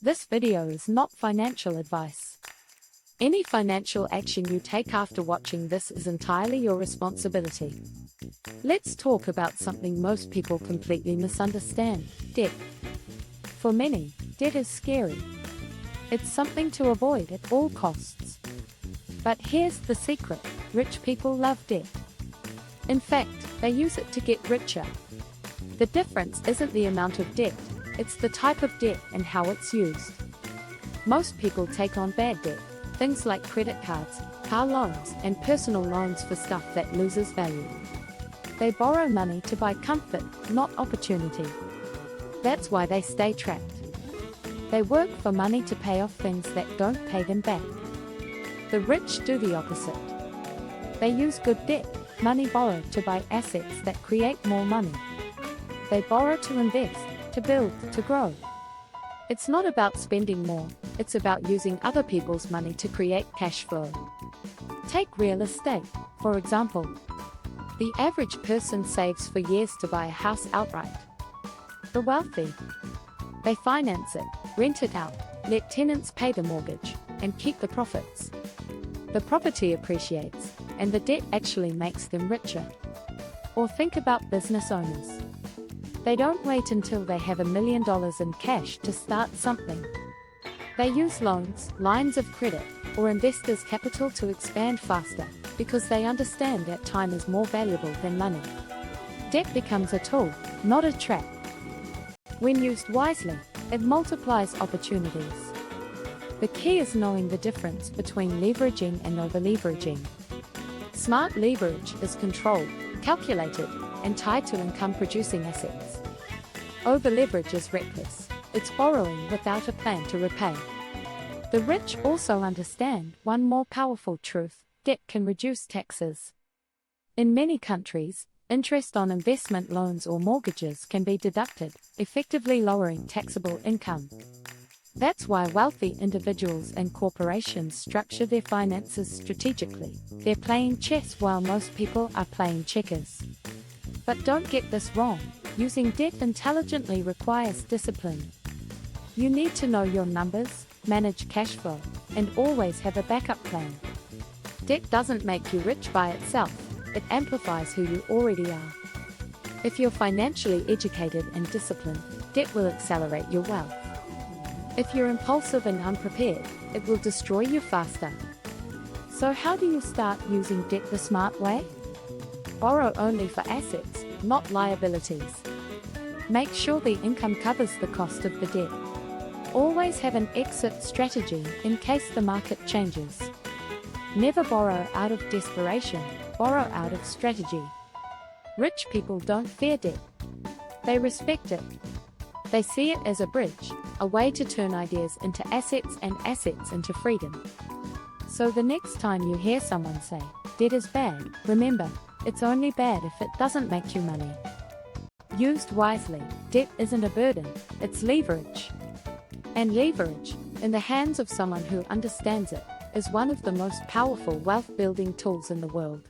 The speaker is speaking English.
This video is not financial advice. Any financial action you take after watching this is entirely your responsibility. Let's talk about something most people completely misunderstand: debt. For many, debt is scary. It's something to avoid at all costs. But here's the secret: rich people love debt. In fact, they use it to get richer. The difference isn't the amount of debt, it's the type of debt and how it's used. Most people take on bad debt, things like credit cards, car loans, and personal loans for stuff that loses value. They borrow money to buy comfort, not opportunity. That's why they stay trapped. They work for money to pay off things that don't pay them back. The rich do the opposite. They use good debt, money borrowed, to buy assets that create more money. They borrow to invest, to build, to grow. It's not about spending more, it's about using other people's money to create cash flow. Take real estate, for example. The average person saves for years to buy a house outright. The wealthy, they finance it, rent it out, let tenants pay the mortgage, and keep the profits. The property appreciates, and the debt actually makes them richer. Or think about business owners. They don't wait until they have $1 million in cash to start something. They use loans, lines of credit, or investors' capital to expand faster, because they understand that time is more valuable than money. Debt becomes a tool, not a trap. When used wisely, it multiplies opportunities. The key is knowing the difference between leveraging and over-leveraging. Smart leverage is controlled, calculated, and tied to income-producing assets. Over-leverage is reckless. It's borrowing without a plan to repay. The rich also understand one more powerful truth: debt can reduce taxes. In many countries, interest on investment loans or mortgages can be deducted, effectively lowering taxable income. That's why wealthy individuals and corporations structure their finances strategically. They're playing chess while most people are playing checkers. But don't get this wrong: using debt intelligently requires discipline. You need to know your numbers, manage cash flow, and always have a backup plan. Debt doesn't make you rich by itself, it amplifies who you already are. If you're financially educated and disciplined, debt will accelerate your wealth. If you're impulsive and unprepared, it will destroy you faster. So how do you start using debt the smart way? Borrow only for assets, not liabilities. Make sure the income covers the cost of the debt. Always have an exit strategy in case the market changes. Never borrow out of desperation, borrow out of strategy. Rich people don't fear debt. They respect it. They see it as a bridge, a way to turn ideas into assets and assets into freedom. So the next time you hear someone say, "Debt is bad," remember, it's only bad if it doesn't make you money. Used wisely, debt isn't a burden, it's leverage. And leverage, in the hands of someone who understands it, is one of the most powerful wealth-building tools in the world.